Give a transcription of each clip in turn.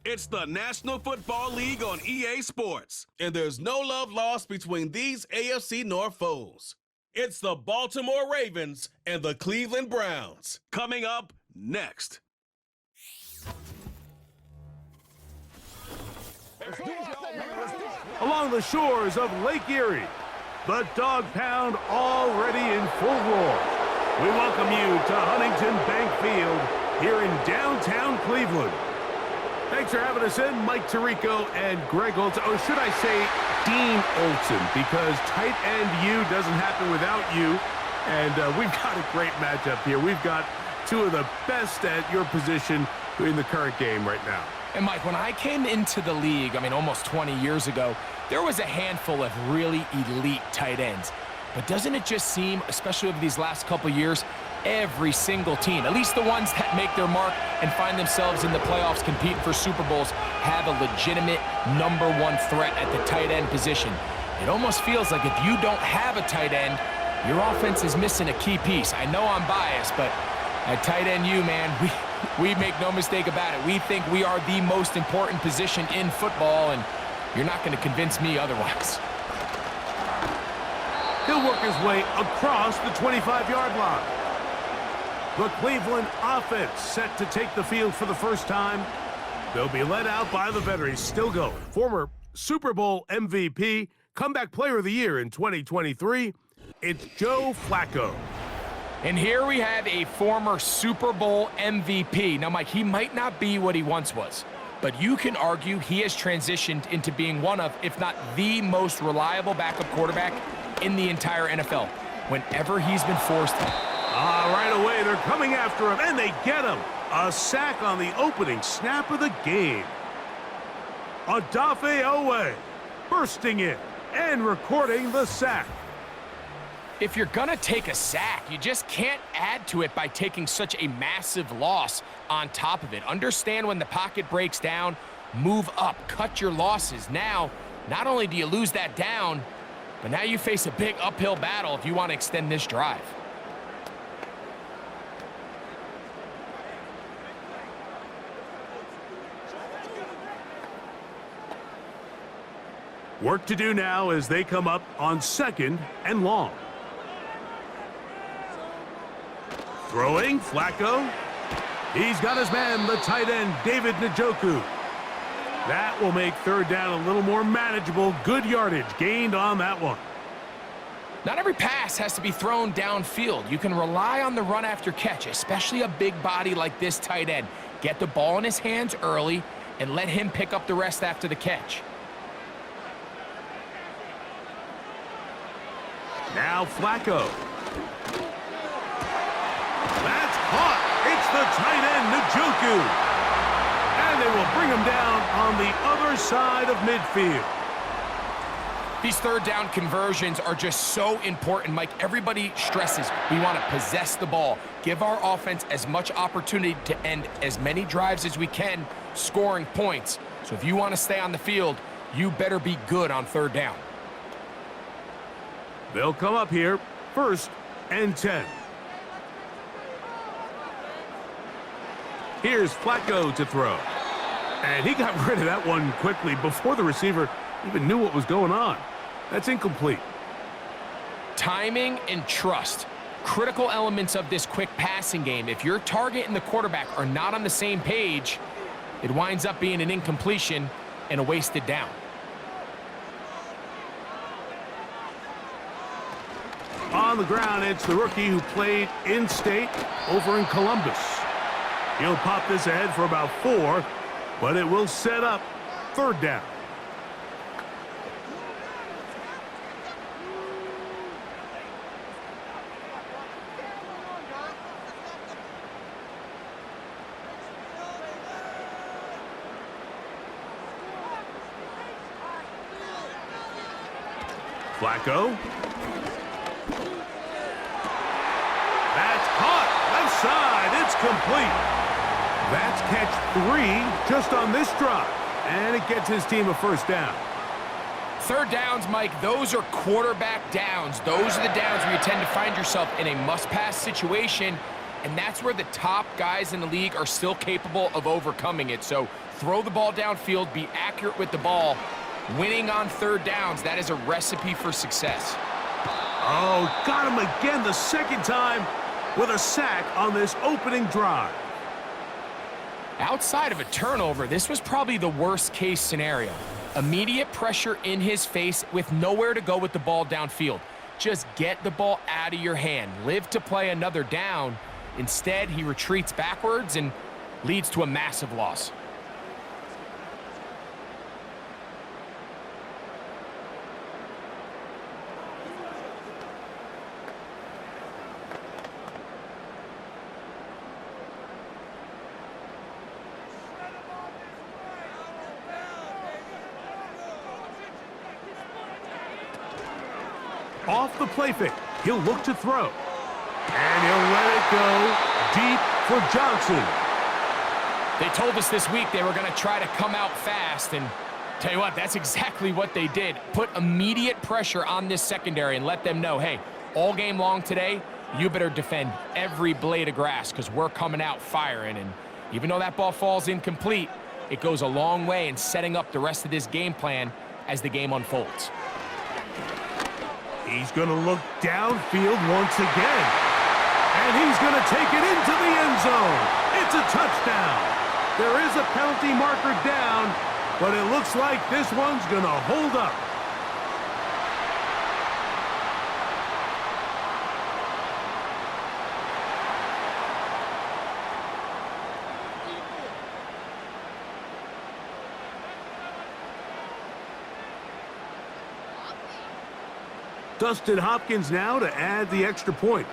It's the National Football League on EA Sports, and there's no love lost between these AFC North foes. It's the Baltimore Ravens and the Cleveland Browns. Coming up next. Along the shores of Lake Erie, the Dog Pound already in full roar. We welcome you to Huntington Bank Field here in downtown Cleveland. Thanks for having us in, Mike Tirico and Greg Olson. Or should I say Dean Olson, because tight end U doesn't happen without you. And we've got a great matchup here. We've got two of the best at your position in the current game right now. And Mike, when I came into the league, almost 20 years ago, there was a handful of really elite tight ends. But doesn't it just seem, especially over these last couple years, every single team, at least the ones that make their mark and find themselves in the playoffs competing for Super Bowls, have a legitimate #1 threat at the tight end position. It almost feels like if you don't have a tight end, your offense is missing a key piece. I know I'm biased, but at tight end U, man, we make no mistake about it. We think we are the most important position in football, and you're not going to convince me otherwise. He'll work his way across the 25-yard line. The Cleveland offense set to take the field for the first time. They'll be led out by the veteran, still going. Former Super Bowl MVP, comeback player of the year in 2023, it's Joe Flacco. And here we have a former Super Bowl MVP. Now, Mike, he might not be what he once was, but you can argue he has transitioned into being one of, if not the most reliable backup quarterback in the entire NFL. Whenever he's been forced to. Right away, they're coming after him, and they get him. A sack on the opening snap of the game. Odafe Owe bursting in and recording the sack. If you're going to take a sack, you just can't add to it by taking such a massive loss on top of it. Understand when the pocket breaks down, move up, cut your losses. Now, not only do you lose that down, but now you face a big uphill battle if you want to extend this drive. Work to do now as they come up on 2nd and long. Throwing, Flacco. He's got his man, the tight end, David Njoku. That will make 3rd down a little more manageable. Good yardage gained on that one. Not every pass has to be thrown downfield. You can rely on the run after catch, especially a big body like this tight end. Get the ball in his hands early and let him pick up the rest after the catch. Now Flacco. That's caught. It's the tight end, Njoku. And they will bring him down on the other side of midfield. These 3rd down conversions are just so important, Mike. Everybody stresses we want to possess the ball, give our offense as much opportunity to end as many drives as we can, scoring points. So if you want to stay on the field, you better be good on 3rd down. They'll come up here, 1st and 10. Here's Flacco to throw. And he got rid of that one quickly before the receiver even knew what was going on. That's incomplete. Timing and trust, critical elements of this quick passing game. If your target and the quarterback are not on the same page, it winds up being an incompletion and a wasted down. On the ground, it's the rookie who played in-state over in Columbus. He'll pop this ahead for about 4, but it will set up 3rd down. Flacco. That's caught. Left side. It's complete. That's catch 3 just on this drive. And it gets his team a 1st down. 3rd downs, Mike, those are quarterback downs. Those are the downs where you tend to find yourself in a must-pass situation and that's where the top guys in the league are still capable of overcoming it. So throw the ball downfield, be accurate with the ball. Winning on third downs, that is a recipe for success. Oh, got him again the second time with a sack on this opening drive. Outside of a turnover, this was probably the worst case scenario. Immediate pressure in his face with nowhere to go with the ball downfield. Just get the ball out of your hand. Live to play another down. Instead, he retreats backwards and leads to a massive loss. Off the play fake, he'll look to throw. And he'll let it go deep for Johnson. They told us this week they were going to try to come out fast, and tell you what, that's exactly what they did. Put immediate pressure on this secondary and let them know, hey, all game long today, you better defend every blade of grass because we're coming out firing. And even though that ball falls incomplete, it goes a long way in setting up the rest of this game plan as the game unfolds. He's going to look downfield once again. And he's going to take it into the end zone. It's a touchdown. There is a penalty marker down, but it looks like this one's going to hold up. Dustin Hopkins now to add the extra point.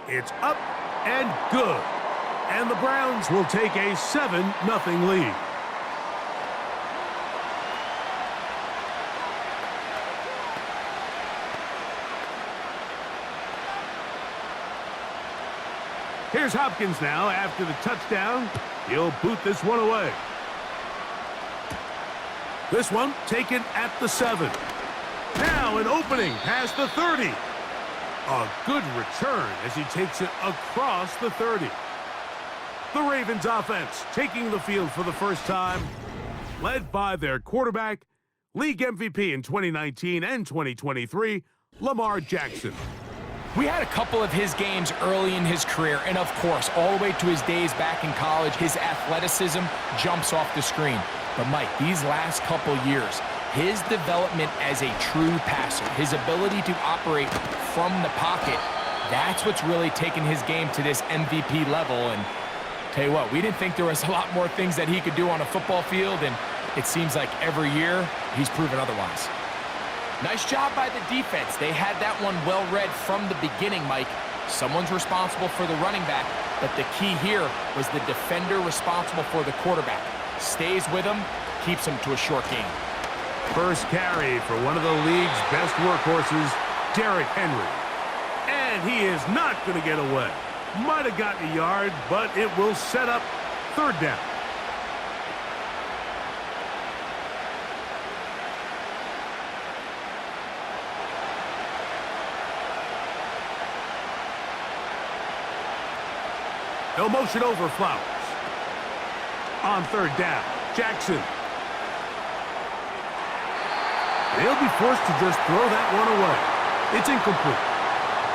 It's up and good. And the Browns will take a 7-0 lead. Here's Hopkins now after the touchdown. He'll boot this one away. This one taken at the 7. Now an opening past the 30. A good return as he takes it across the 30. The Ravens offense taking the field for the first time, led by their quarterback, league MVP in 2019 and 2023, Lamar Jackson. We had a couple of his games early in his career, and of course, all the way to his days back in college, his athleticism jumps off the screen. But Mike, these last couple years, his development as a true passer, his ability to operate from the pocket, that's what's really taken his game to this MVP level. And tell you what, we didn't think there was a lot more things that he could do on a football field, and it seems like every year he's proven otherwise. Nice job by the defense. They had that one well read from the beginning, Mike. Someone's responsible for the running back, but the key here was the defender responsible for the quarterback. Stays with him, keeps him to a short game. First carry for one of the league's best workhorses, Derrick Henry. And he is not going to get away. Might have gotten a yard, but it will set up third down. No motion over Flowers. On third down, Jackson. They'll be forced to just throw that one away. It's incomplete.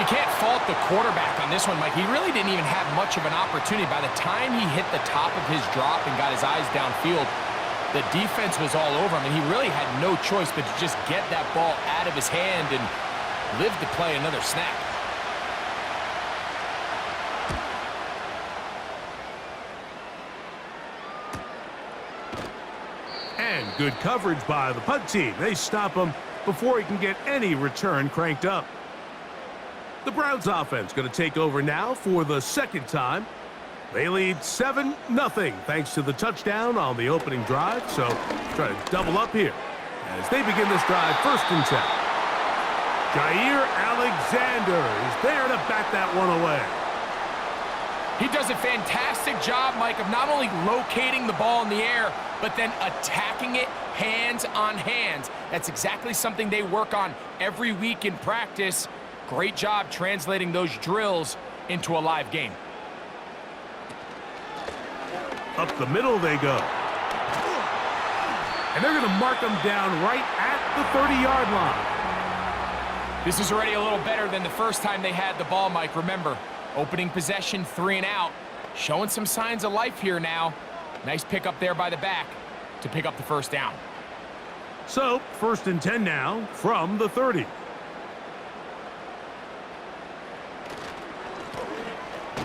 You can't fault the quarterback on this one, Mike. He really didn't even have much of an opportunity. By the time he hit the top of his drop and got his eyes downfield, the defense was all over him, and he really had no choice but to just get that ball out of his hand and live to play another snap. And good coverage by the punt team. They stop him before he can get any return cranked up. The Browns offense going to take over now for the second time. They lead 7-0 thanks to the touchdown on the opening drive. So try to double up here as they begin this drive 1st and 10. Jair Alexander is there to bat that one away. He does a fantastic job, Mike, of not only locating the ball in the air, but then attacking it hands on hands. That's exactly something they work on every week in practice. Great job translating those drills into a live game. Up the middle they go. And they're going to mark them down right at the 30-yard line. This is already a little better than the first time they had the ball, Mike. Remember, opening possession, 3 and out. Showing some signs of life here now. Nice pick up there by the back to pick up the first down. So, 1st and 10 now from the 30.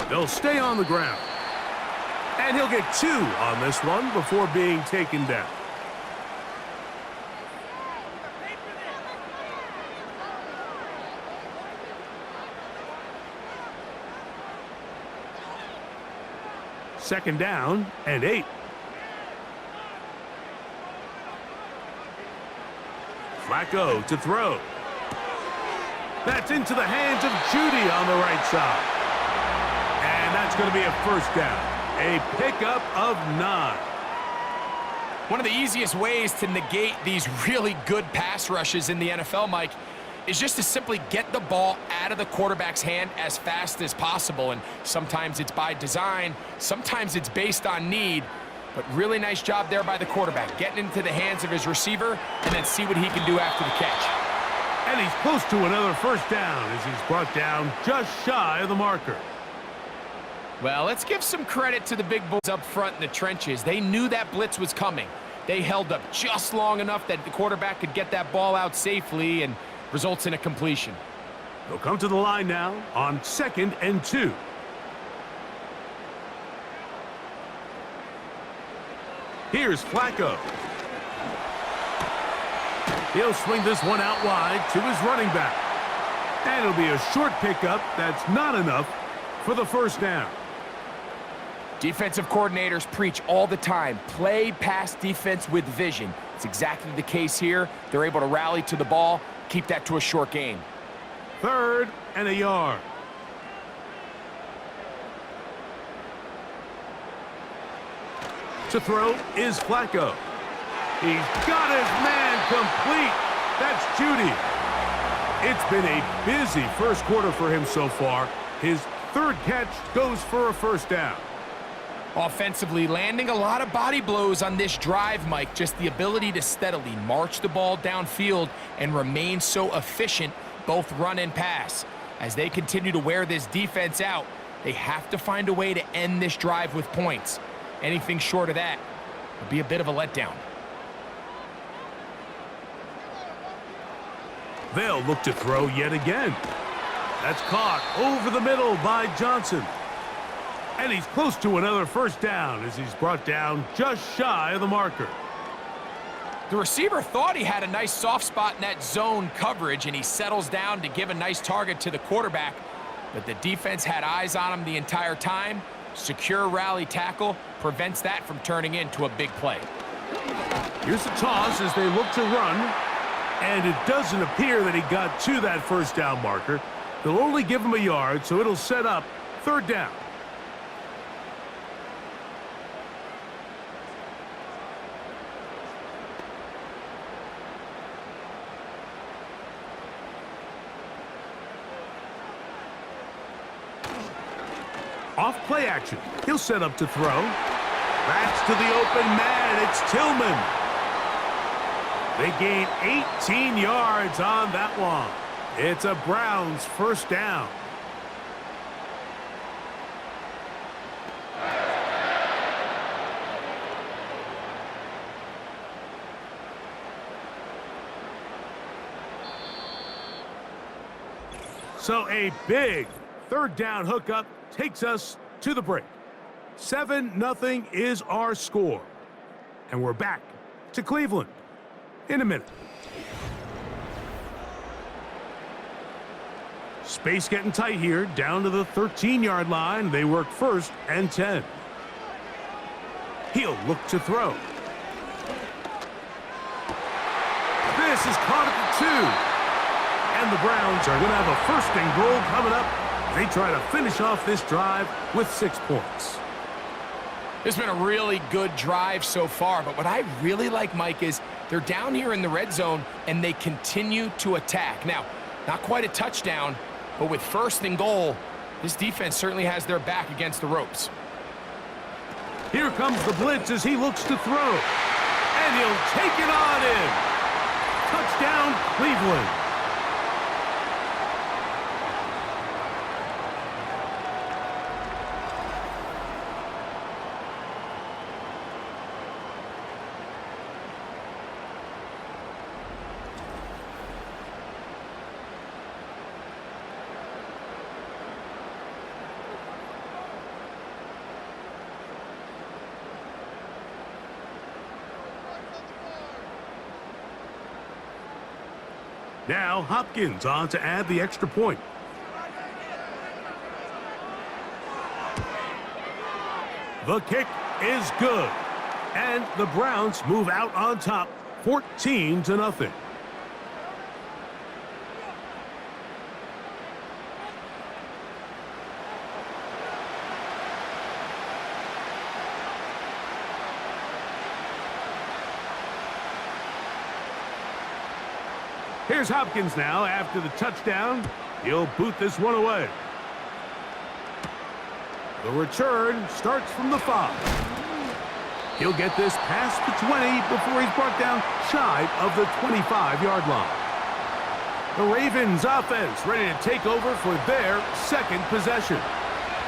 They'll stay on the ground. And he'll get 2 on this one before being taken down. Second down and 8. Flacco to throw. That's into the hands of Judy on the right side. And that's going to be a first down. A pickup of 9. One of the easiest ways to negate these really good pass rushes in the NFL, Mike, is just to simply get the ball out of the quarterback's hand as fast as possible. And sometimes it's by design, sometimes it's based on need. But really nice job there by the quarterback, getting into the hands of his receiver and then see what he can do after the catch. And he's close to another first down as he's brought down just shy of the marker. Well, let's give some credit to the big boys up front in the trenches. They knew that blitz was coming. They held up just long enough that the quarterback could get that ball out safely and results in a completion. They'll come to the line now on 2nd and 2. Here's Flacco. He'll swing this one out wide to his running back. And it'll be a short pickup that's not enough for the first down. Defensive coordinators preach all the time, play pass defense with vision. It's exactly the case here. They're able to rally to the ball, keep that to a short gain. 3rd and a yard. To throw is Flacco. He's got his man complete. That's Judy. It's been a busy first quarter for him so far. His 3rd catch goes for a first down. Offensively, landing a lot of body blows on this drive, Mike. Just the ability to steadily march the ball downfield and remain so efficient, both run and pass. As they continue to wear this defense out, they have to find a way to end this drive with points. Anything short of that would be a bit of a letdown. They'll look to throw yet again. That's caught over the middle by Johnson. And he's close to another first down as he's brought down just shy of the marker. The receiver thought he had a nice soft spot in that zone coverage, and he settles down to give a nice target to the quarterback. But the defense had eyes on him the entire time. Secure rally tackle prevents that from turning into a big play. Here's the toss as they look to run. And it doesn't appear that he got to that first down marker. They'll only give him a yard, so it'll set up 3rd down. Off play action. He'll set up to throw. That's to the open man. It's Tillman. They gain 18 yards on that one. It's a Browns first down. So a big 3rd down hookup takes us to the break. 7-0 is our score. And we're back to Cleveland in a minute. Space getting tight here, down to the 13-yard line. They work 1st and 10. He'll look to throw. This is caught at the 2. And the Browns are going to have a 1st and goal coming up. They try to finish off this drive with 6 points. It's been a really good drive so far, but what I really like, Mike, is They're down here in the red zone, and they continue to attack. Now, not quite a touchdown, but with 1st and goal, this defense certainly has their back against the ropes. Here comes the blitz as he looks to throw. And he'll take it on in. Touchdown, Cleveland. Now Hopkins on to add the extra point. The kick is good. And the Browns move out on top, 14-0. Here's Hopkins now after the touchdown. He'll boot this one away. The return starts from the 5. He'll get this past the 20 before he's brought down shy of the 25-yard line. The Ravens offense ready to take over for their 2nd possession.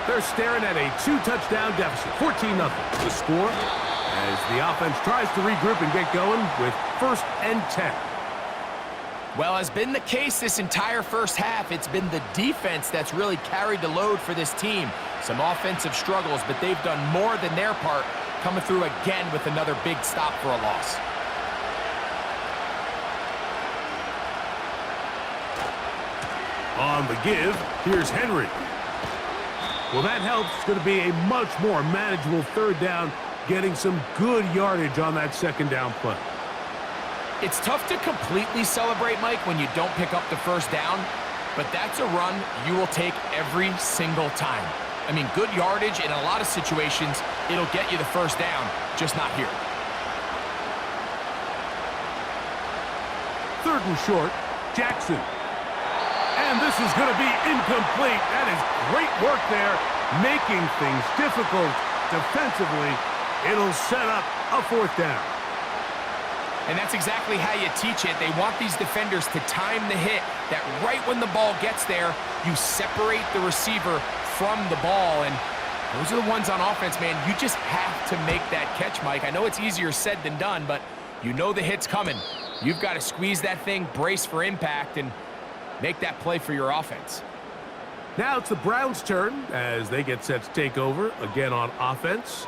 They're staring at a 2-touchdown deficit, 14-0. The score as the offense tries to regroup and get going with 1st and 10. Well, as been the case this entire first half, it's been the defense that's really carried the load for this team. Some offensive struggles, but they've done more than their part, coming through again with another big stop for a loss. On the give, here's Henry. Well, that helps. It's going to be a much more manageable 3rd down, getting some good yardage on that 2nd down play. It's tough to completely celebrate, Mike, when you don't pick up the 1st down, but that's a run you will take every single time. I mean, good yardage in a lot of situations, it'll get you the 1st down, just not here. 3rd and short, Jackson. And this is going to be incomplete. That is great work there, making things difficult defensively. It'll set up a 4th down. And that's exactly how you teach it. They want these defenders to time the hit, that right when the ball gets there, you separate the receiver from the ball. And those are the ones on offense, man. You just have to make that catch, Mike. I know it's easier said than done, but you know the hit's coming. You've got to squeeze that thing, brace for impact, and make that play for your offense. Now it's the Browns' turn as they get set to take over again on offense.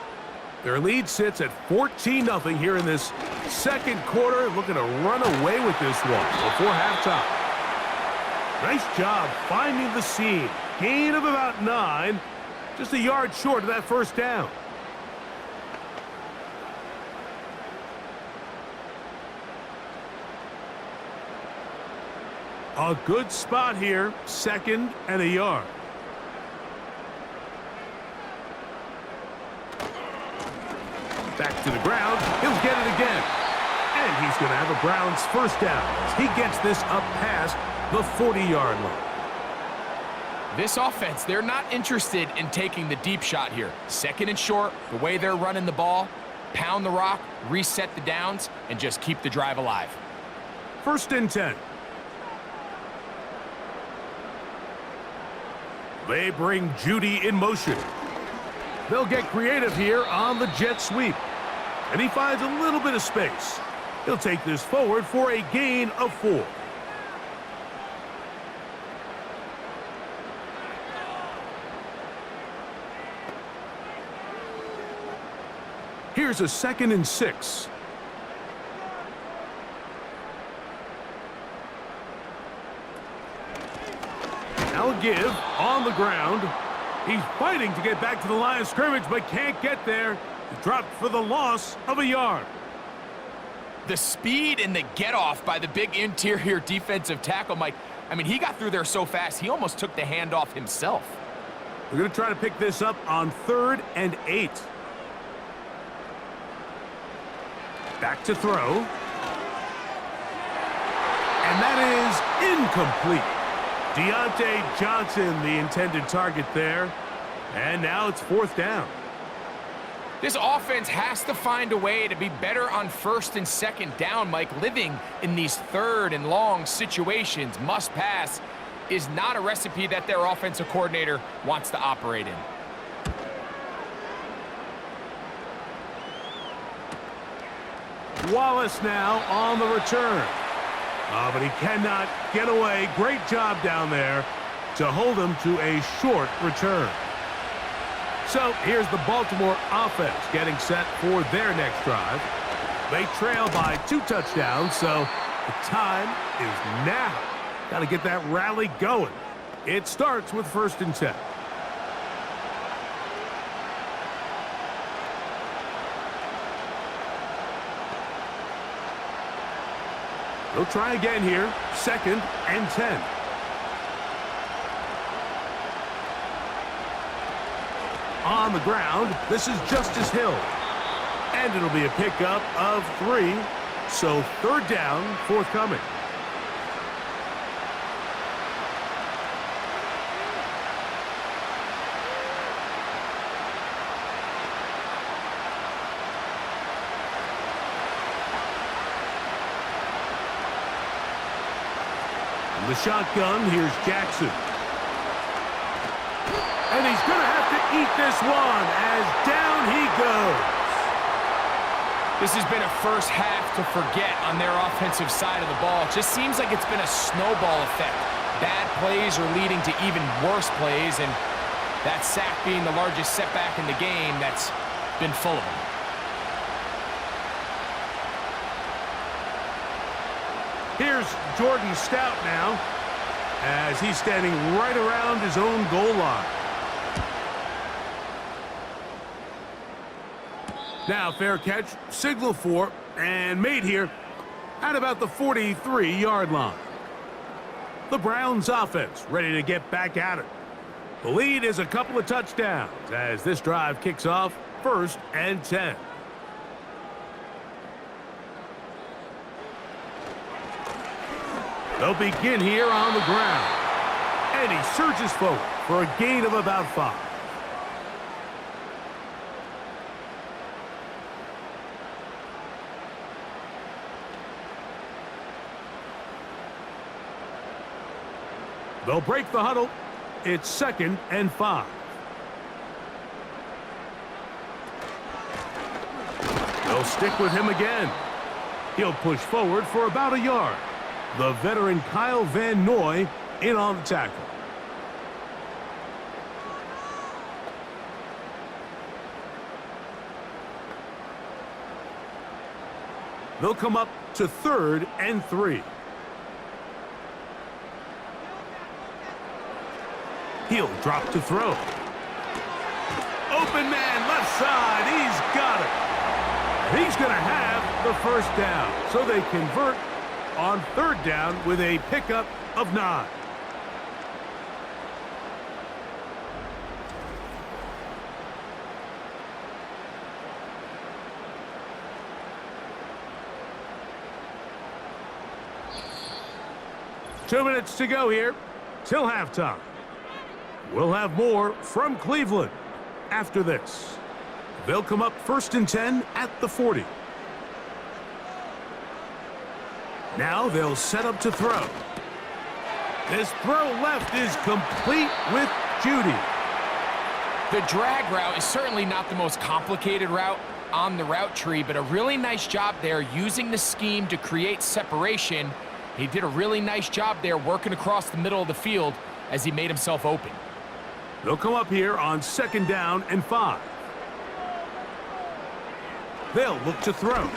Their lead sits at 14-0 here in this 2nd quarter, looking to run away with this one before halftime. Nice job finding the seam. Gain of about 9, just a yard short of that 1st down. A good spot here, 2nd and a yard. Back to the ground. He'll get it again. And he's going to have a Browns 1st down as he gets this up past the 40-yard line. This offense, they're not interested in taking the deep shot here. 2nd and short, the way they're running the ball, pound the rock, reset the downs, and just keep the drive alive. 1st and 10. They bring Judy in motion. They'll get creative here on the jet sweep. And he finds a little bit of space. He'll take this forward for a gain of 4. Here's a 2nd and 6. Now give on the ground. He's fighting to get back to the line of scrimmage, but can't get there. He dropped for the loss of a yard. The speed and the get-off by the big interior defensive tackle, Mike. I mean, he got through there so fast, he almost took the handoff himself. We're going to try to pick this up on 3rd and 8. Back to throw. And that is incomplete. Deontay Johnson, the intended target there. And now it's fourth down. This offense has to find a way to be better on first and second down, Mike. Living in these third and long situations, must pass, is not a recipe that their offensive coordinator wants to operate in. Wallace now on the return. But he cannot get away. Great job down there to hold him to a short return. So here's the Baltimore offense getting set for their next drive. They trail by 2 touchdowns, so the time is now. Got to get that rally going. It starts with 1st and 10. They'll try again here. 2nd and 10. On the ground, this is Justice Hill. And it'll be a pickup of 3. So 3rd down forthcoming. The shotgun, here's Jackson. And he's going to have to eat this one as down he goes. This has been a first half to forget on their offensive side of the ball. It just seems like it's been a snowball effect. Bad plays are leading to even worse plays, and that sack being the largest setback in the game, that's been full of them. Here's Jordan Stout now, as he's standing right around his own goal line. Now fair catch, signal for, and made here at about the 43-yard line. The Browns offense ready to get back at it. The lead is a couple of touchdowns as this drive kicks off 1st and 10. They'll begin here on the ground. And he surges forward for a gain of about 5. They'll break the huddle. It's 2nd and 5. They'll stick with him again. He'll push forward for about a yard. The veteran Kyle Van Noy in on the tackle. They'll come up to 3rd and 3. He'll drop to throw. Open man left side. He's got it. He's going to have the 1st down. So they convert on 3rd down with a pickup of 9. Two minutes to go here till halftime. We'll have more from Cleveland after this. They'll come up 1st and 10 at the 40. Now they'll set up to throw. This throw left is complete with Judy. The drag route is certainly not the most complicated route on the route tree, but a really nice job there using the scheme to create separation. He did a really nice job there working across the middle of the field as he made himself open. They'll come up here on 2nd down and 5. They'll look to throw.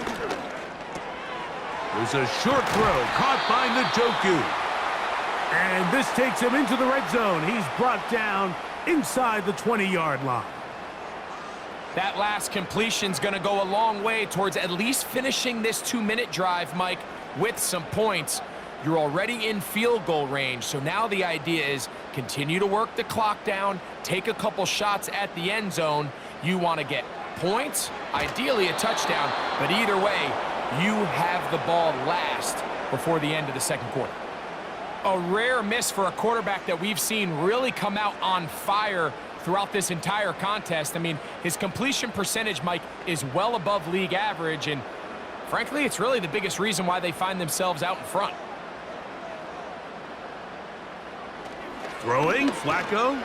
There's a short throw caught by Njoku. And this takes him into the red zone. He's brought down inside the 20-yard line. That last completion's going to go a long way towards at least finishing this 2-minute drive, Mike, with some points. You're already in field goal range, so now the idea is continue to work the clock down, take a couple shots at the end zone. You want to get points, ideally a touchdown, but either way, you have the ball last before the end of the second quarter. A rare miss for a quarterback that we've seen really come out on fire throughout this entire contest. I mean, his completion percentage, Mike, is well above league average, and frankly, it's really the biggest reason why they find themselves out in front. Throwing, Flacco.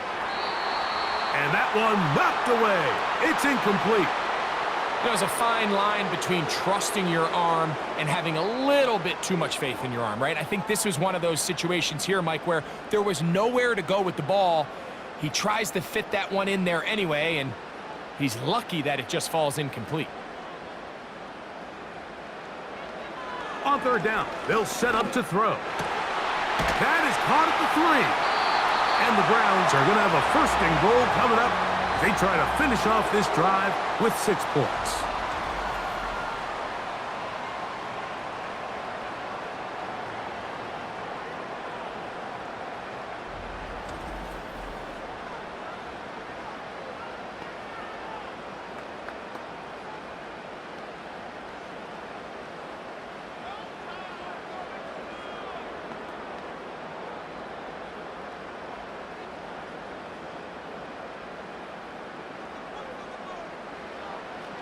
And that one knocked away. It's incomplete. There's a fine line between trusting your arm and having a little bit too much faith in your arm, right? I think this was one of those situations here, Mike, where there was nowhere to go with the ball. He tries to fit that one in there anyway, and he's lucky that it just falls incomplete. On third down, they'll set up to throw. That is caught at the 3. And the Browns are going to have a first and goal coming up as they try to finish off this drive with 6 points.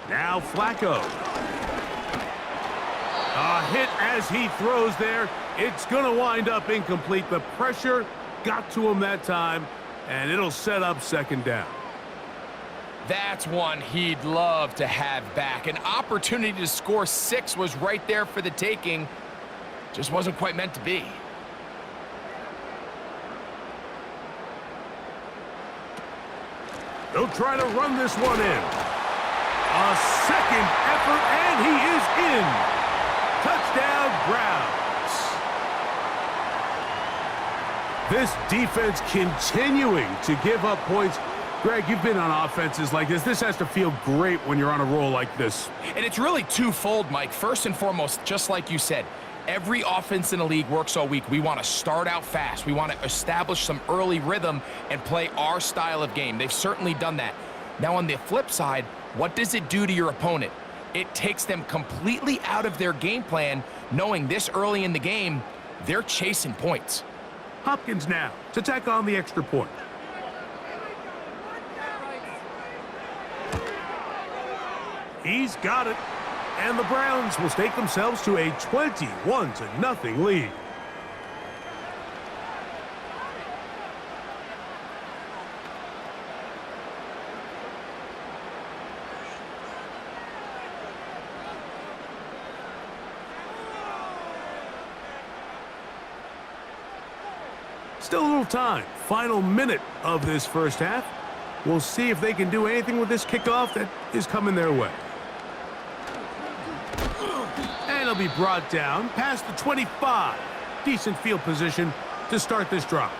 Now Flacco. A hit as he throws there. It's going to wind up incomplete. The pressure got to him that time, and it'll set up second down. That's one he'd love to have back. An opportunity to score 6 was right there for the taking. Just wasn't quite meant to be. They'll try to run this one in. A second effort, and he is in. Touchdown, Browns. This defense continuing to give up points. Greg, you've been on offenses like this. This has to feel great when you're on a roll like this. And it's really twofold, Mike. First and foremost, just like you said, every offense in the league works all week. We want to start out fast. We want to establish some early rhythm and play our style of game. They've certainly done that. Now, on the flip side, what does it do to your opponent? It takes them completely out of their game plan, knowing this early in the game, they're chasing points. Hopkins now to tack on the extra point. He's got it. And the Browns will stake themselves to a 21-0 lead. Still a little time. Final minute of this first half. We'll see if they can do anything with this kickoff that is coming their way. And it'll be brought down past the 25. Decent field position to start this drive.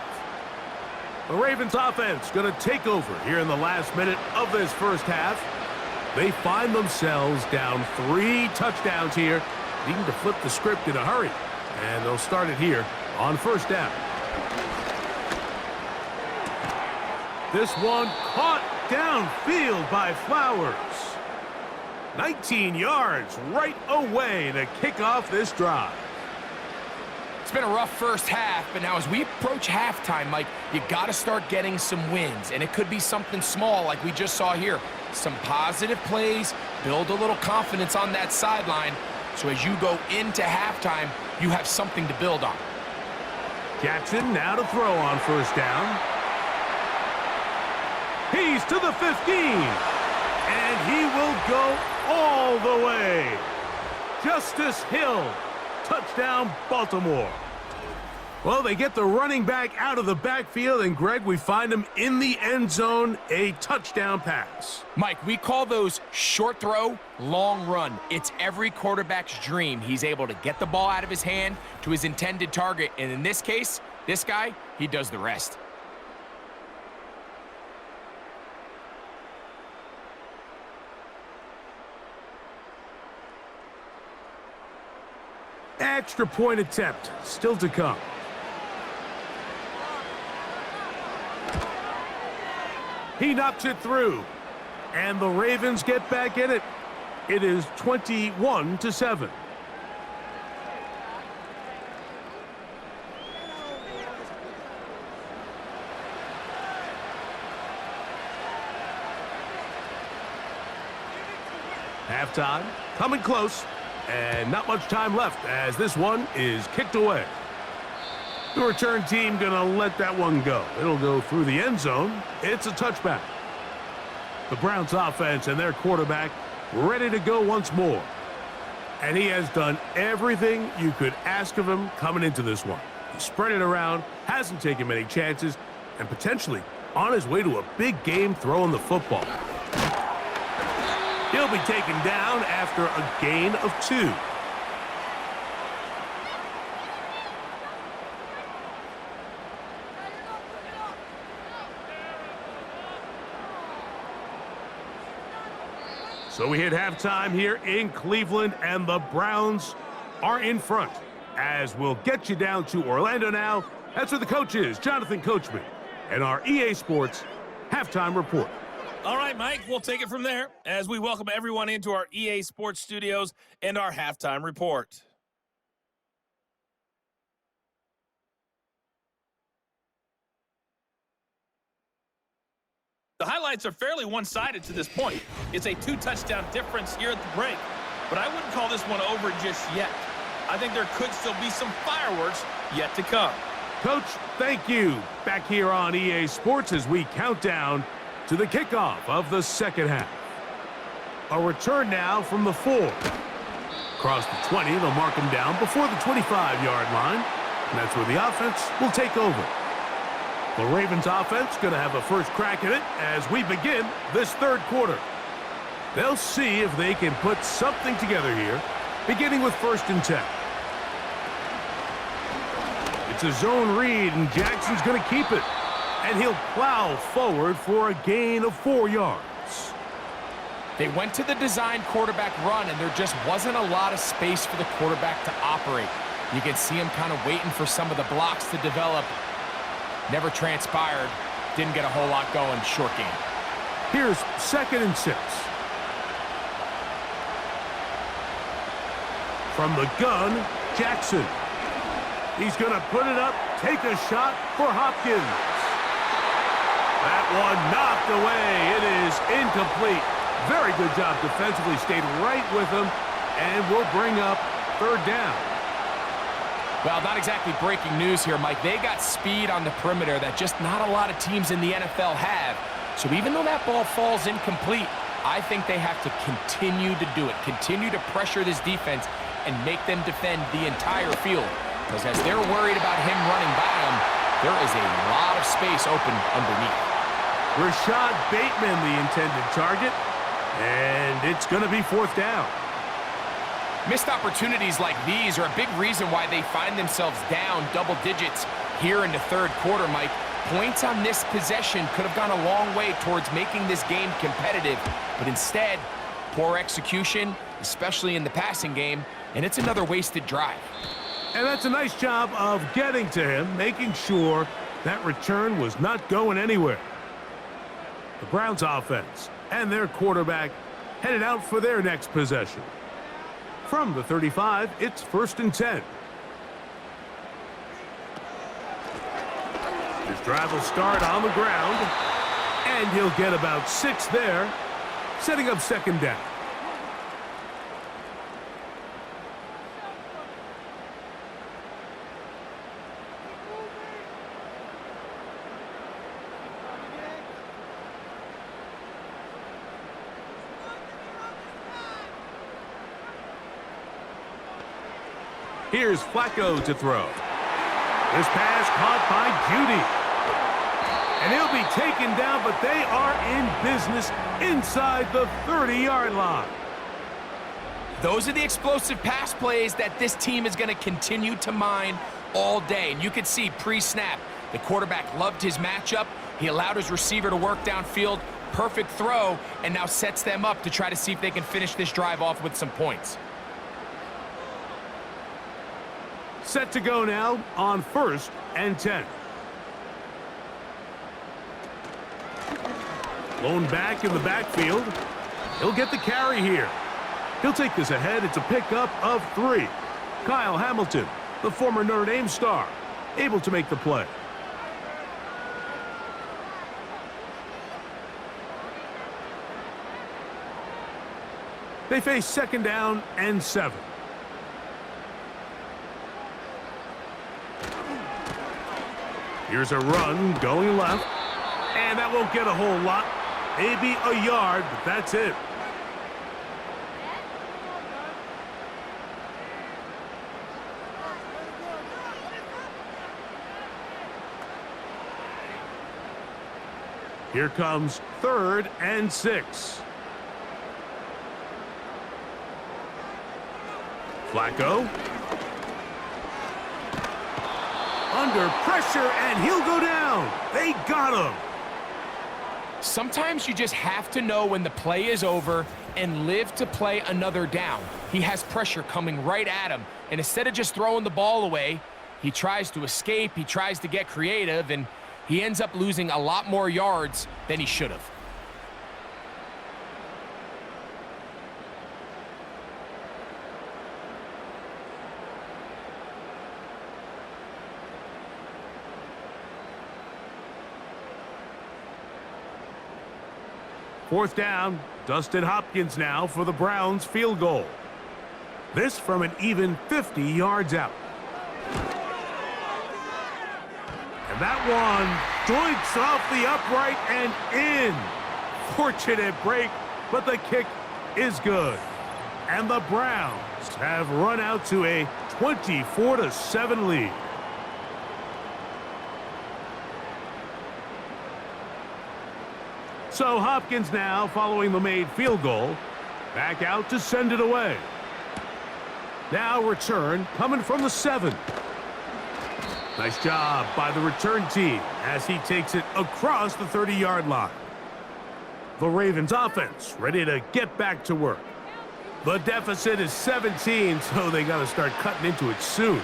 The Ravens offense going to take over here in the last minute of this first half. They find themselves down 3 touchdowns here, needing to flip the script in a hurry. And they'll start it here on first down. This one caught downfield by Flowers. 19 yards right away to kick off this drive. It's been a rough first half, but now as we approach halftime, Mike, you got to start getting some wins, and it could be something small like we just saw here. Some positive plays, build a little confidence on that sideline, so as you go into halftime, you have something to build on. Jackson now to throw on first down. He's to the 15, and he will go all the way. Justice Hill, touchdown Baltimore. Well, they get the running back out of the backfield, and Greg, we find him in the end zone, a touchdown pass. Mike, we call those short throw, long run. It's every quarterback's dream. He's able to get the ball out of his hand to his intended target, and in this case, this guy, he does the rest. Extra point attempt still to come. He knocks it through, and the Ravens get back in it. It is 21-7. Halftime, coming close, and not much time left as this one is kicked away. The return team gonna let that one go. It'll go through the end zone. It's a touchback. The Browns offense and their quarterback ready to go once more. And he has done everything you could ask of him coming into this one. He spread it around, hasn't taken many chances, and potentially on his way to a big game throwing the football. He'll be taken down after a gain of 2. So we hit halftime here in Cleveland, and the Browns are in front. As we'll get you down to Orlando now. That's where the coach is, Jonathan Coachman, and our EA Sports halftime report. All right, Mike, we'll take it from there as we welcome everyone into our EA Sports studios and our halftime report. The highlights are fairly one-sided to this point. It's a 2-touchdown difference here at the break, but I wouldn't call this one over just yet. I think there could still be some fireworks yet to come. Coach, thank you. Back here on EA Sports as we count down to the kickoff of the second half. A return now from the 4. Across the 20, they'll mark him down before the 25-yard line, and that's where the offense will take over. The Ravens offense going to have a first crack at it as we begin this third quarter. They'll see if they can put something together here, beginning with 1st and 10. It's a zone read, and Jackson's going to keep it. And he'll plow forward for a gain of 4 yards. They went to the design quarterback run, and there just wasn't a lot of space for the quarterback to operate. You can see him kind of waiting for some of the blocks to develop. Never transpired. Didn't get a whole lot going. Short game. Here's 2nd and 6. From the gun, Jackson. He's going to put it up, take a shot for Hopkins. That one knocked away. It is incomplete. Very good job defensively. Stayed right with him, and will bring up 3rd down. Well, not exactly breaking news here, Mike. They got speed on the perimeter that just not a lot of teams in the NFL have. So even though that ball falls incomplete, I think they have to continue to do it. Continue to pressure this defense and make them defend the entire field. Because as they're worried about him running by them, there is a lot of space open underneath. Rashad Bateman, the intended target, and it's going to be 4th down. Missed opportunities like these are a big reason why they find themselves down double digits here in the third quarter, Mike. Points on this possession could have gone a long way towards making this game competitive, but instead, poor execution, especially in the passing game, and it's another wasted drive. And that's a nice job of getting to him, making sure that return was not going anywhere. The Browns offense and their quarterback headed out for their next possession. From the 35, it's 1st and 10. His drive will start on the ground, and he'll get about 6 there, setting up 2nd down. Here's Flacco to throw. This pass caught by Judy. And he'll be taken down, but they are in business inside the 30-yard line. Those are the explosive pass plays that this team is going to continue to mine all day. And you can see pre-snap, the quarterback loved his matchup. He allowed his receiver to work downfield. Perfect throw, and now sets them up to try to see if they can finish this drive off with some points. Set to go now on 1st and 10. Lone back in the backfield. He'll get the carry here. He'll take this ahead. It's a pickup of 3. Kyle Hamilton, the former Notre Dame star, able to make the play. They face 2nd down and 7. Here's a run going left. And that won't get a whole lot. Maybe a yard, but that's it. Here comes 3rd and 6. Flacco. Under pressure, and he'll go down. They got him. Sometimes you just have to know when the play is over and live to play another down. He has pressure coming right at him, and instead of just throwing the ball away, he tries to escape, he tries to get creative, and he ends up losing a lot more yards than he should have. Fourth down, Dustin Hopkins now for the Browns field goal. This from an even 50 yards out. And that one joints off the upright and in. Fortunate break, but the kick is good. And the Browns have run out to a 24-7 lead. So Hopkins now, following the made field goal, back out to send it away. Now return coming from the 7. Nice job by the return team as he takes it across the 30-yard line. The Ravens offense ready to get back to work. The deficit is 17, so they got to start cutting into it soon.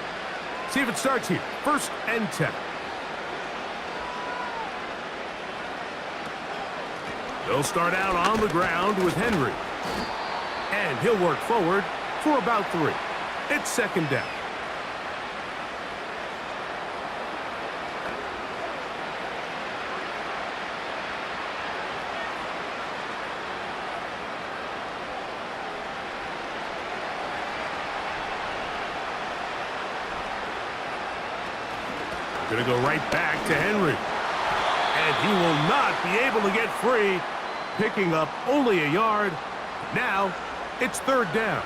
See if it starts here. 1st and 10. They'll start out on the ground with Henry. And he'll work forward for about 3. It's 2nd down. Gonna go right back to Henry. And he will not be able to get free, picking up only a yard. Now, it's 3rd down.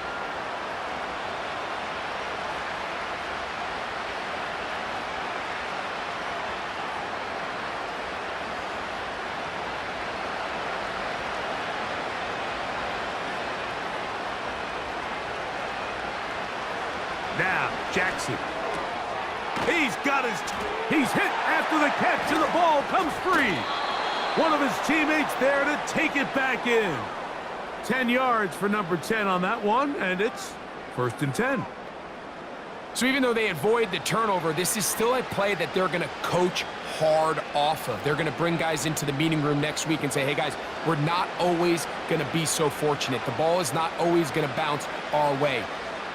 Now, Jackson. He's hit after the catch, and the ball comes free. One of his teammates there to take it back in. 10 yards for number 10 on that one, and it's 1st and 10. So even though they avoid the turnover, this is still a play that they're going to coach hard off of. They're going to bring guys into the meeting room next week and say, hey, guys, we're not always going to be so fortunate. The ball is not always going to bounce our way.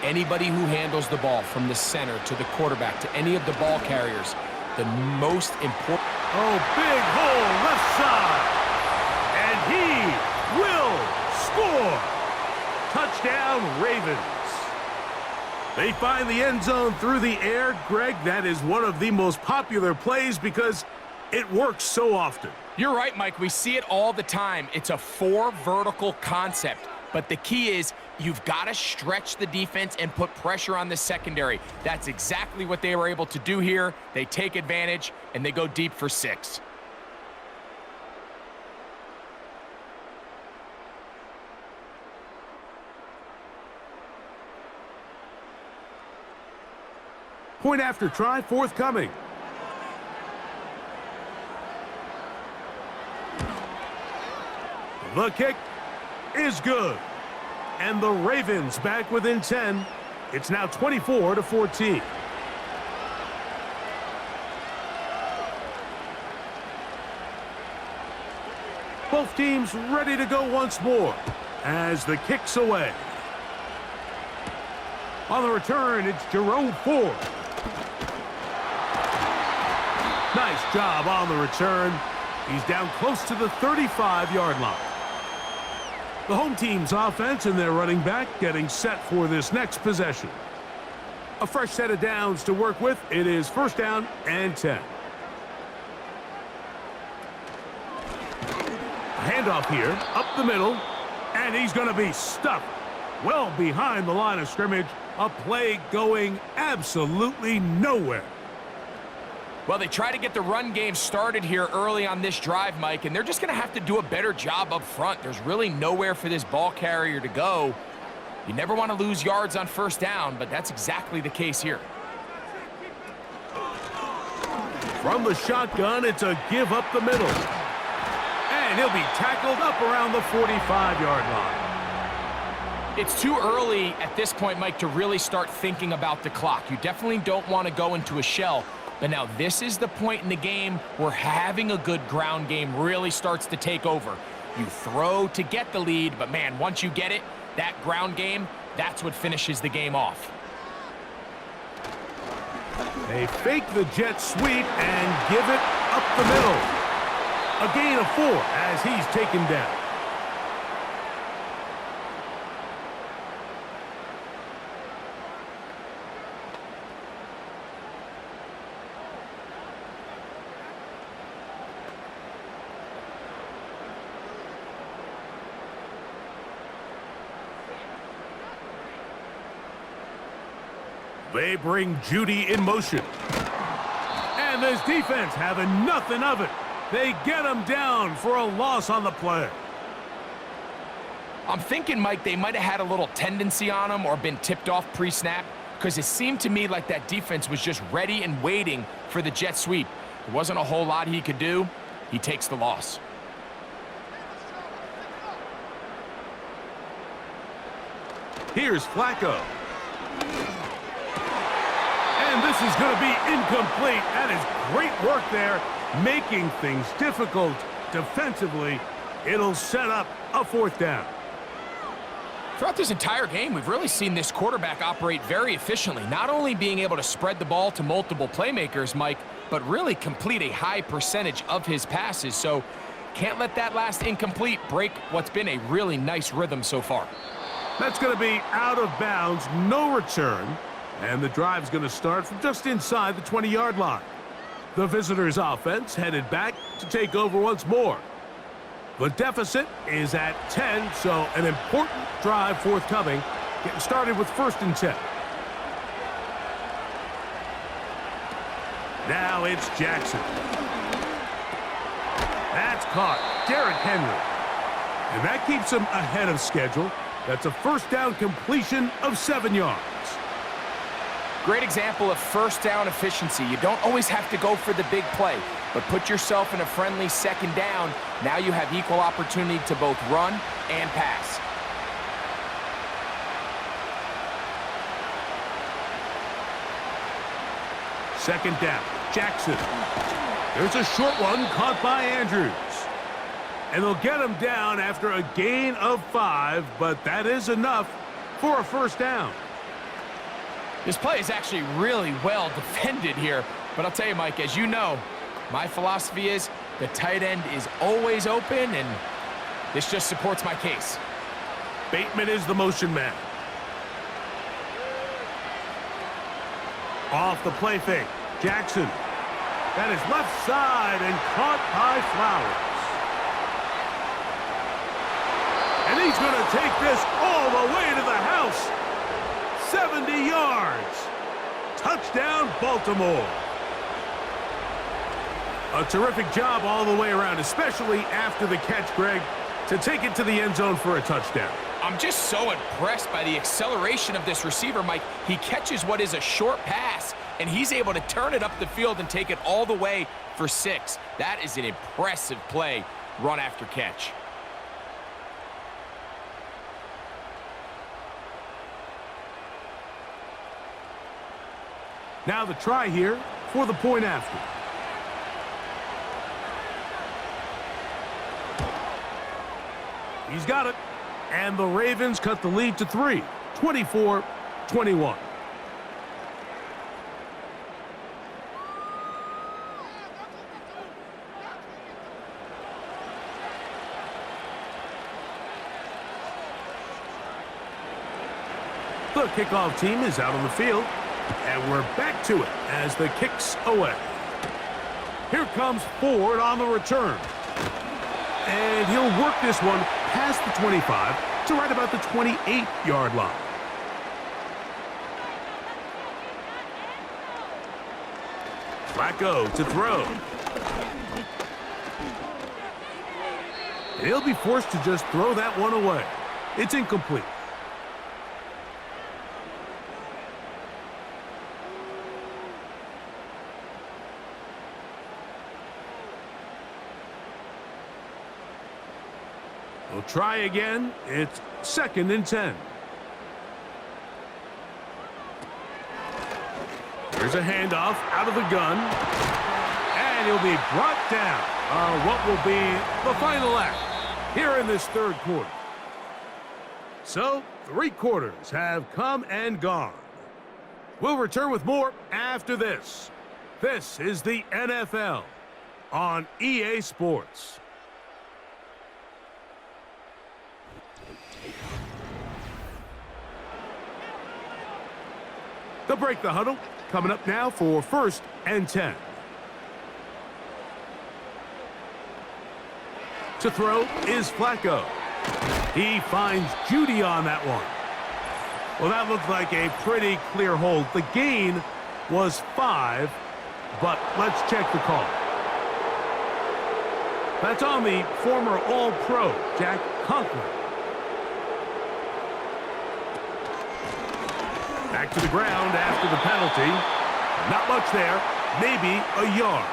Anybody who handles the ball from the center to the quarterback to any of the ball carriers, the most important. Oh, big hole left side. And he will score. Touchdown, Ravens. They find the end zone through the air. Greg, that is one of the most popular plays because it works so often. You're right, Mike. We see it all the time. It's a 4 vertical concept. But the key is you've got to stretch the defense and put pressure on the secondary. That's exactly what they were able to do here. They take advantage, and they go deep for 6. Point after try forthcoming. The kick is good. And the Ravens back within 10. It's now 24-14. Both teams ready to go once more as the kick's away. On the return, it's Jerome Ford. Nice job on the return. He's down close to the 35-yard line. The home team's offense and their running back getting set for this next possession. A fresh set of downs to work with. It is first down and 10. A handoff here, up the middle, and he's going to be stuffed well behind the line of scrimmage. A play going absolutely nowhere. Well, they try to get the run game started here early on this drive, Mike, and they're just going to have to do a better job up front. There's really nowhere for this ball carrier to go. You never want to lose yards on first down, but that's exactly the case here. From the shotgun, it's a give up the middle. And he'll be tackled up around the 45-yard line. It's too early at this point, Mike, to really start thinking about the clock. You definitely don't want to go into a shell. But now this is the point in the game where having a good ground game really starts to take over. You throw to get the lead, but man, once you get it, that ground game, that's what finishes the game off. They fake the jet sweep and give it up the middle. A gain of 4 as he's taken down. They bring Judy in motion. And this defense having nothing of it. They get him down for a loss on the play. I'm thinking, Mike, they might have had a little tendency on him or been tipped off pre-snap, because it seemed to me like that defense was just ready and waiting for the jet sweep. There wasn't a whole lot he could do. He takes the loss. Here's Flacco. And this is going to be incomplete. That is great work there, making things difficult defensively. It'll set up a 4th down. Throughout this entire game, we've really seen this quarterback operate very efficiently, not only being able to spread the ball to multiple playmakers, Mike, but really complete a high percentage of his passes. So can't let that last incomplete break what's been a really nice rhythm so far. That's going to be out of bounds, no return. And the drive's going to start from just inside the 20-yard line. The visitors' offense headed back to take over once more. The deficit is at 10, so an important drive forthcoming. Getting started with 1st and 10. Now it's Jackson. That's caught. Derrick Henry. And that keeps him ahead of schedule. That's a first down completion of 7 yards. Great example of first down efficiency. You don't always have to go for the big play, but put yourself in a friendly 2nd down. Now you have equal opportunity to both run and pass. Second down, Jackson. There's a short one caught by Andrews. And they'll get him down after a gain of 5, but that is enough for a first down. This play is actually really well defended here. But I'll tell you, Mike, as you know, my philosophy is the tight end is always open, and this just supports my case. Bateman is the motion man. Off the play fake, Jackson. That is left side and caught by Flowers. And he's going to take this all the way to the house. 70 yards. Touchdown, Baltimore. A terrific job all the way around, especially after the catch, Greg, to take it to the end zone for a touchdown. I'm just so impressed by the acceleration of this receiver, Mike. He catches what is a short pass, and he's able to turn it up the field and take it all the way for 6. That is an impressive play, run after catch. Now the try here for the point after. He's got it. And the Ravens cut the lead to 3, 24-21. The kickoff team is out on the field, and we're back to it as the kick's away. Here comes Ford on the return. And he'll work this one past the 25 to right about the 28-yard line. Flacco to throw. He'll be forced to just throw that one away. It's incomplete. We'll try again. It's 2nd and 10. Here's a handoff out of the gun. And he'll be brought down. What will be the final act here in this third quarter. So, 3 quarters have come and gone. We'll return with more after this. This is the NFL on EA Sports. They'll break the huddle. Coming up now for 1st and 10. To throw is Flacco. He finds Judy on that one. Well, that looked like a pretty clear hold. The gain was 5, but let's check the call. That's on the former All-Pro, Jack Conklin. Back to the ground after the penalty. Not much there. Maybe a yard.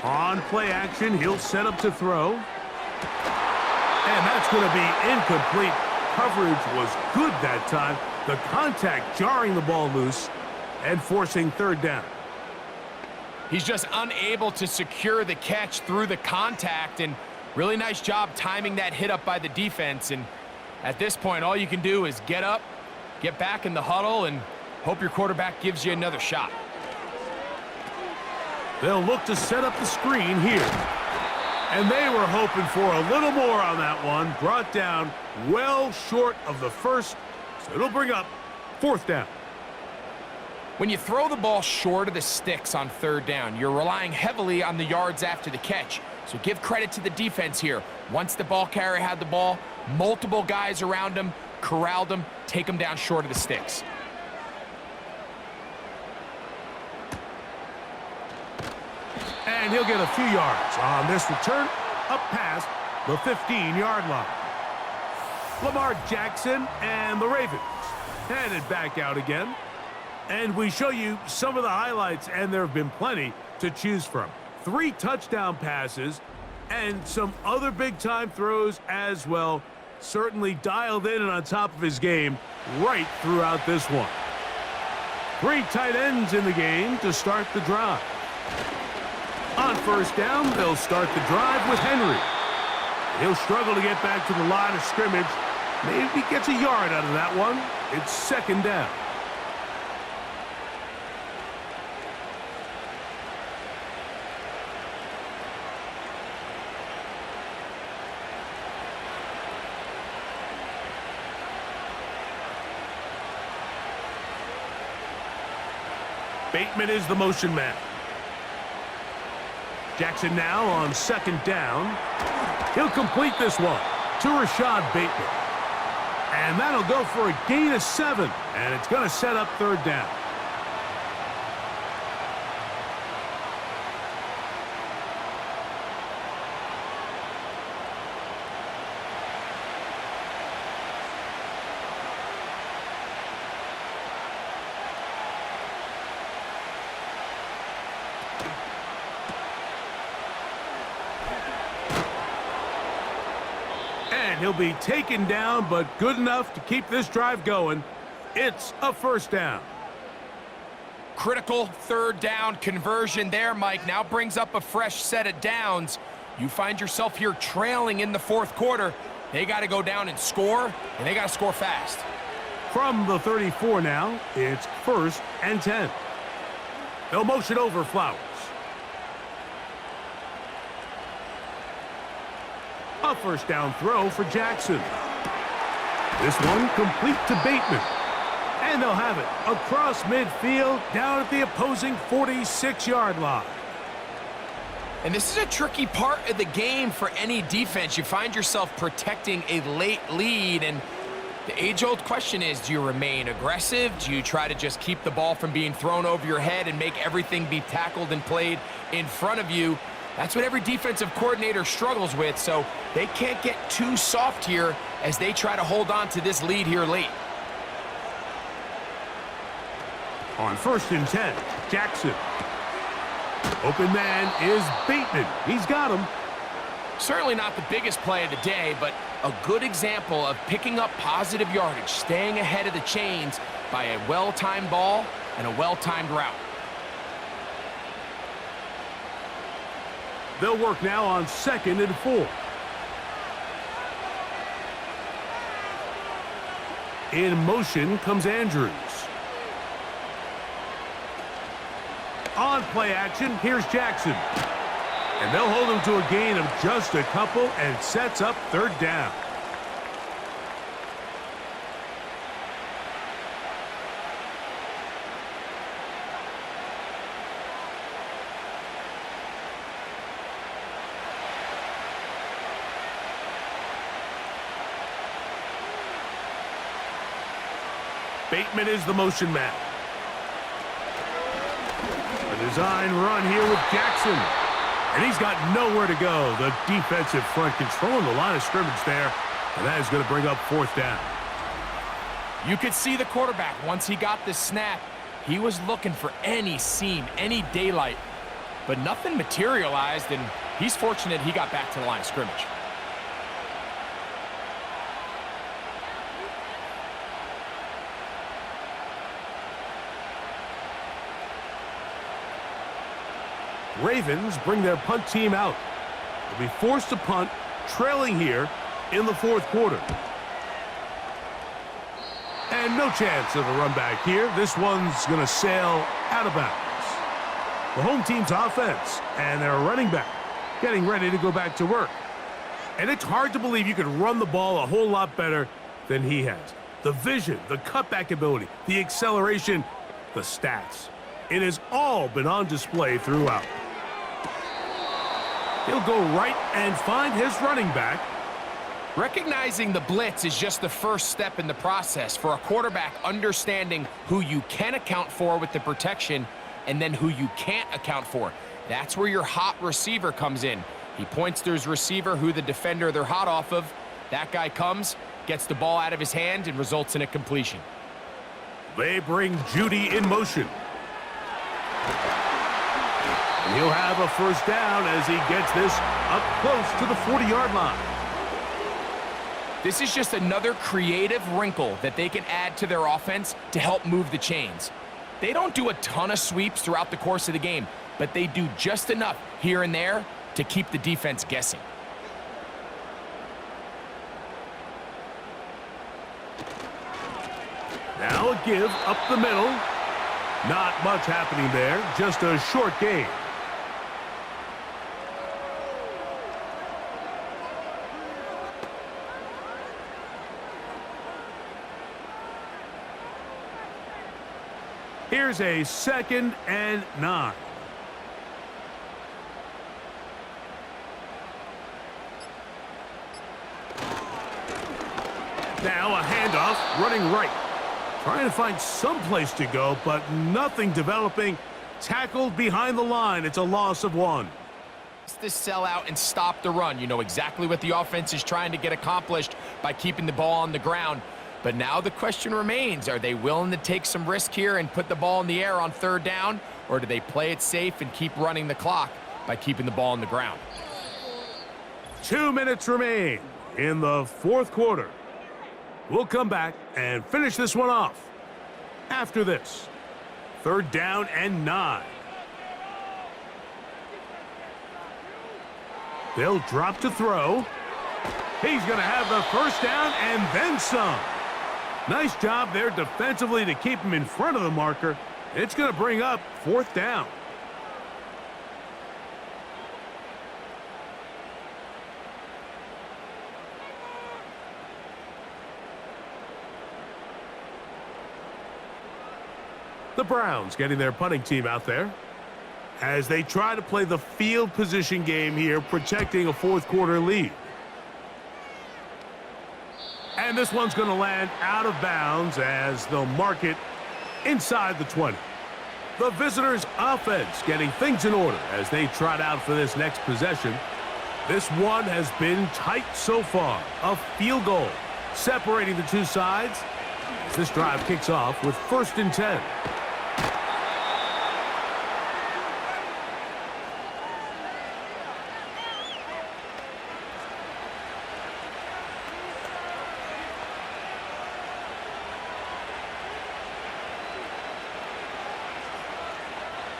On play action, he'll set up to throw. And that's going to be incomplete. Coverage was good that time. The contact jarring the ball loose and forcing 3rd down. He's just unable to secure the catch through the contact, and really nice job timing that hit up by the defense. And at this point, all you can do is get up, get back in the huddle, and hope your quarterback gives you another shot. They'll look to set up the screen here. And they were hoping for a little more on that one. Brought down well short of the first, so it'll bring up 4th down. When you throw the ball short of the sticks on 3rd down, you're relying heavily on the yards after the catch. So give credit to the defense here. Once the ball carrier had the ball, multiple guys around him, corralled him, take him down short of the sticks. And he'll get a few yards on this return up past the 15-yard line. Lamar Jackson and the Ravens headed back out again. And we show you some of the highlights, and there have been plenty to choose from. 3 touchdown passes and some other big-time throws as well. Certainly dialed in and on top of his game right throughout this one. 3 tight ends in the game to start the drive. On 1st down, they'll start the drive with Henry. He'll struggle to get back to the line of scrimmage. Maybe gets a yard out of that one. It's 2nd down. Bateman is the motion man. Jackson now on 2nd down. He'll complete this one to Rashad Bateman. And that'll go for a gain of 7. And it's going to set up 3rd down. And he'll be taken down, but good enough to keep this drive going. It's a 1st down. Critical 3rd down conversion there, Mike. Now brings up a fresh set of downs. You find yourself here trailing in the 4th quarter. They got to go down and score, and they got to score fast. From the 34 now, it's 1st and 10. They'll motion over Flowers. A first down throw for Jackson. This one complete to Bateman. And they'll have it across midfield down at the opposing 46-yard line. And this is a tricky part of the game for any defense. You find yourself protecting a late lead, and the age-old question is, do you remain aggressive? Do you try to just keep the ball from being thrown over your head and make everything be tackled and played in front of you? That's what every defensive coordinator struggles with, so they can't get too soft here as they try to hold on to this lead here late. On 1st and 10, Jackson. Open man is Bateman. He's got him. Certainly not the biggest play of the day, but a good example of picking up positive yardage, staying ahead of the chains by a well-timed ball and a well-timed route. They'll work now on 2nd and 4. In motion comes Andrews. On play action, here's Jackson. And they'll hold him to a gain of just a couple and sets up 3rd down. Bateman is the motion man. A design run here with Jackson. And he's got nowhere to go. The defensive front controlling the line of scrimmage there. And that is going to bring up 4th down. You could see the quarterback, once he got the snap, he was looking for any seam, any daylight. But nothing materialized, and he's fortunate he got back to the line of scrimmage. Ravens bring their punt team out. They'll be forced to punt, trailing here in the 4th quarter. And no chance of a run back here. This one's going to sail out of bounds. The home team's offense and their running back getting ready to go back to work. And it's hard to believe you could run the ball a whole lot better than he has. The vision, the cutback ability, the acceleration, the stats. It has all been on display throughout. He'll go right and find his running back. Recognizing the blitz is just the first step in the process for a quarterback, understanding who you can account for with the protection and then who you can't account for. That's where your hot receiver comes in. He points to his receiver, who the defender they're hot off of. That guy comes, gets the ball out of his hand, and results in a completion. They bring Judy in motion. And he'll have a 1st down as he gets this up close to the 40-yard line. This is just another creative wrinkle that they can add to their offense to help move the chains. They don't do a ton of sweeps throughout the course of the game, but they do just enough here and there to keep the defense guessing. Now a give up the middle. Not much happening there, just a short gain. Here's a 2nd and 9. Now a handoff, running right. Trying to find some place to go, but nothing developing. Tackled behind the line. It's a loss of 1. It's the sell out and stop the run. You know exactly what the offense is trying to get accomplished by keeping the ball on the ground. But now the question remains, are they willing to take some risk here and put the ball in the air on 3rd down? Or do they play it safe and keep running the clock by keeping the ball on the ground? 2 minutes remain in the 4th quarter. We'll come back and finish this one off after this. 3rd down and 9. They'll drop to throw. He's going to have the first down and then some. Nice job there defensively to keep him in front of the marker. It's going to bring up 4th down. The Browns getting their punting team out there as they try to play the field position game here, protecting a 4th quarter lead. And this one's going to land out of bounds as they'll mark it inside the 20. The visitors' offense getting things in order as they trot out for this next possession. This one has been tight so far. A field goal separating the two sides as this drive kicks off with 1st and 10.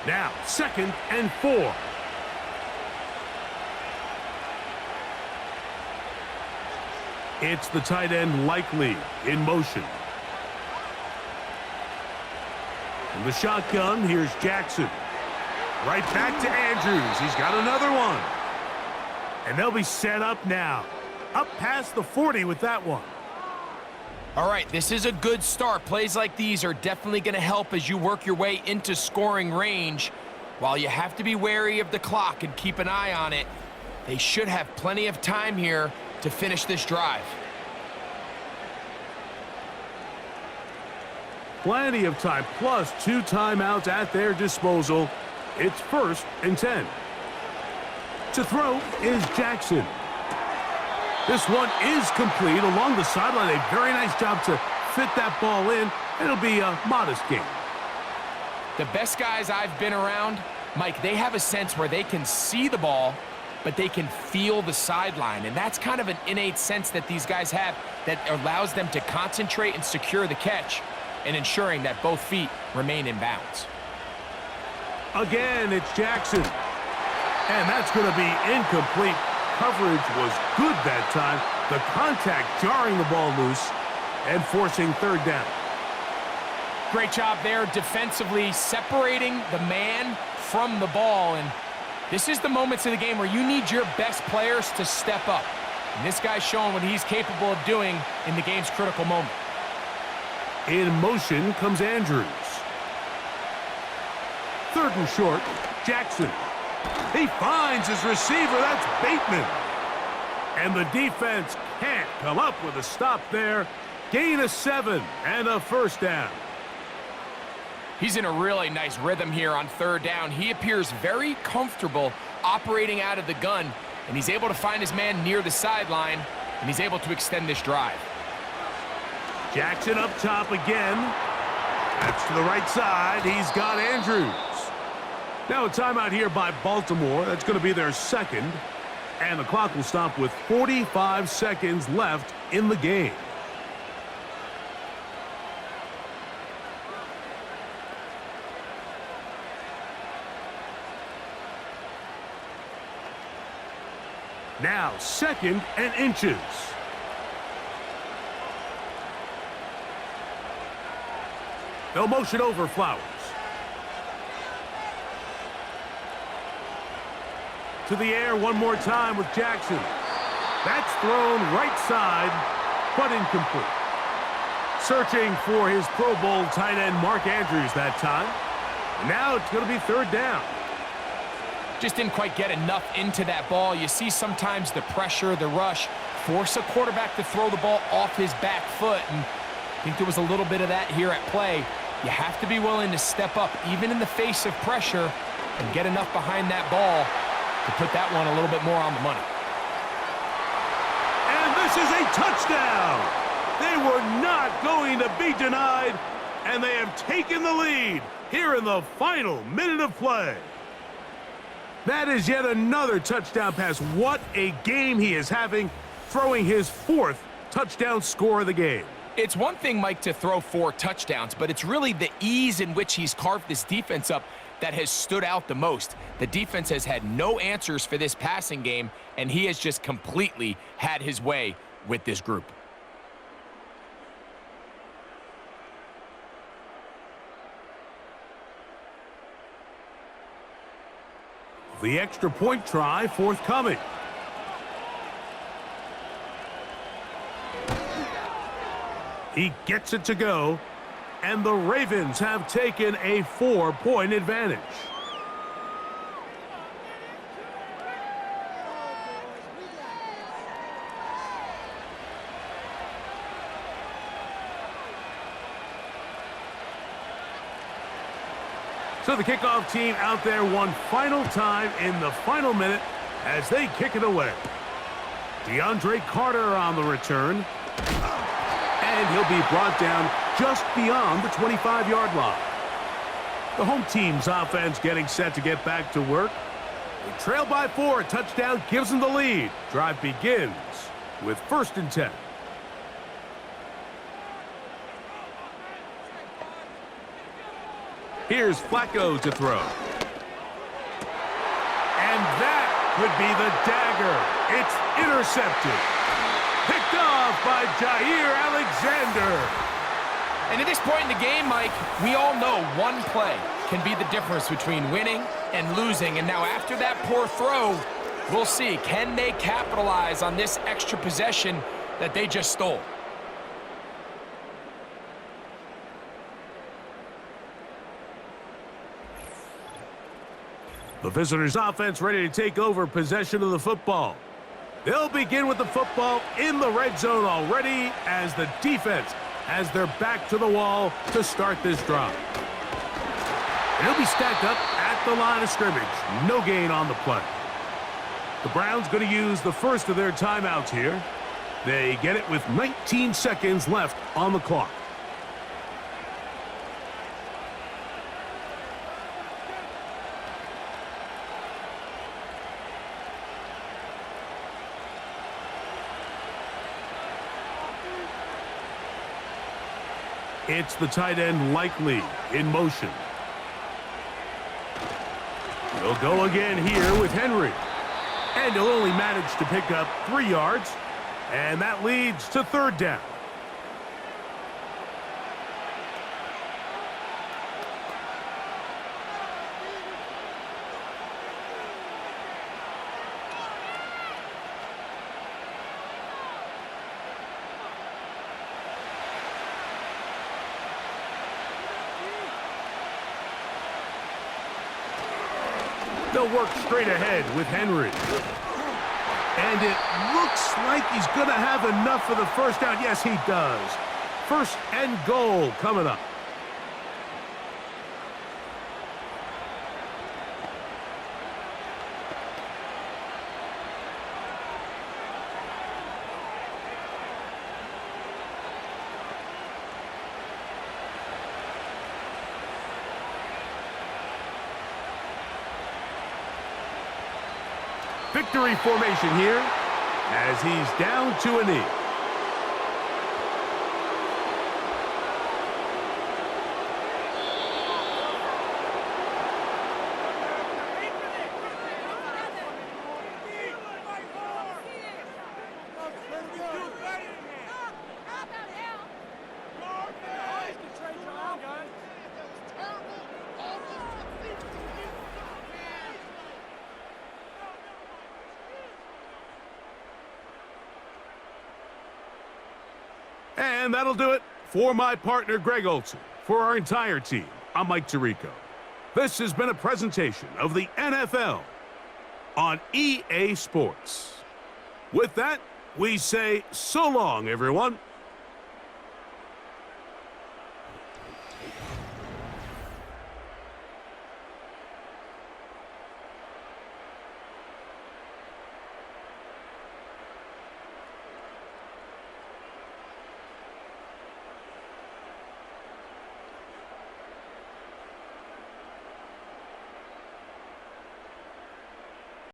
Now, 2nd and 4. It's the tight end Likely in motion. From the shotgun, here's Jackson. Right back to Andrews. He's got another one. And they'll be set up now. Up past the 40 with that one. All right, this is a good start. Plays like these are definitely going to help as you work your way into scoring range. While you have to be wary of the clock and keep an eye on it, they should have plenty of time here to finish this drive. Plenty of time, plus 2 timeouts at their disposal. It's 1st and 10. To throw is Jackson. This one is complete along the sideline. A very nice job to fit that ball in. It'll be a modest gain. The best guys I've been around, Mike, they have a sense where they can see the ball, but they can feel the sideline. And that's kind of an innate sense that these guys have that allows them to concentrate and secure the catch and ensuring that both feet remain in bounds. Again, it's Jackson. And that's going to be incomplete. Coverage was good that time. The contact jarring the ball loose and forcing 3rd down. Great job there defensively, separating the man from the ball. And this is the moments of the game where you need your best players to step up. And this guy's showing what he's capable of doing in the game's critical moment. In motion comes Andrews. 3rd and short, Jackson. He finds his receiver. That's Bateman. And the defense can't come up with a stop there. Gain of 7 and a 1st down. He's in a really nice rhythm here on 3rd down. He appears very comfortable operating out of the gun, and he's able to find his man near the sideline, and he's able to extend this drive. Jackson up top again. That's to the right side. He's got Andrews. Now a timeout here by Baltimore. That's going to be their 2nd. And the clock will stop with 45 seconds left in the game. Now 2nd and inches. They'll motion over Flowers. To the air one more time with Jackson. That's thrown right side, but incomplete. Searching for his Pro Bowl tight end Mark Andrews that time. And now it's going to be 3rd down. Just didn't quite get enough into that ball. You see sometimes the pressure, the rush, force a quarterback to throw the ball off his back foot. And I think there was a little bit of that here at play. You have to be willing to step up, even in the face of pressure, and get enough behind that ball to put that one a little bit more on the money. And this is a touchdown. They were not going to be denied, and they have taken the lead here in the final minute of play. That is yet another touchdown pass. What a game he is having, throwing his 4th touchdown score of the game. It's one thing, Mike, to throw 4 touchdowns, but it's really the ease in which he's carved this defense up that has stood out the most. The defense has had no answers for this passing game, and he has just completely had his way with this group. The extra point try forthcoming. He gets it to go, and the Ravens have taken a 4-point advantage. So the kickoff team out there one final time in the final minute as they kick it away. DeAndre Carter on the return. And he'll be brought down just beyond the 25-yard line. The home team's offense getting set to get back to work. They trail by 4. A touchdown gives them the lead. Drive begins with 1st and 10. Here's Flacco to throw. And that could be the dagger. It's intercepted. Picked off by Jair Alexander. And at this point in the game, Mike, we all know one play can be the difference between winning and losing. And now after that poor throw, we'll see, can they capitalize on this extra possession that they just stole? The visitors' offense ready to take over possession of the football. They'll begin with the football in the red zone already as the defense has their back to the wall to start this drive. They'll be stacked up at the line of scrimmage. No gain on the play. The Browns going to use the first of their timeouts here. They get it with 19 seconds left on the clock. It's the tight end Likely in motion. He'll go again here with Henry. And he'll only manage to pick up 3 yards. And that leads to 3rd down. They'll work straight ahead with Henry. And it looks like he's going to have enough for the 1st down. Yes, he does. 1st and goal coming up. Victory formation here as he's down to a knee. And that'll do it for my partner, Greg Olson. For our entire team, I'm Mike Tirico. This has been a presentation of the NFL on EA Sports. With that, we say so long, everyone.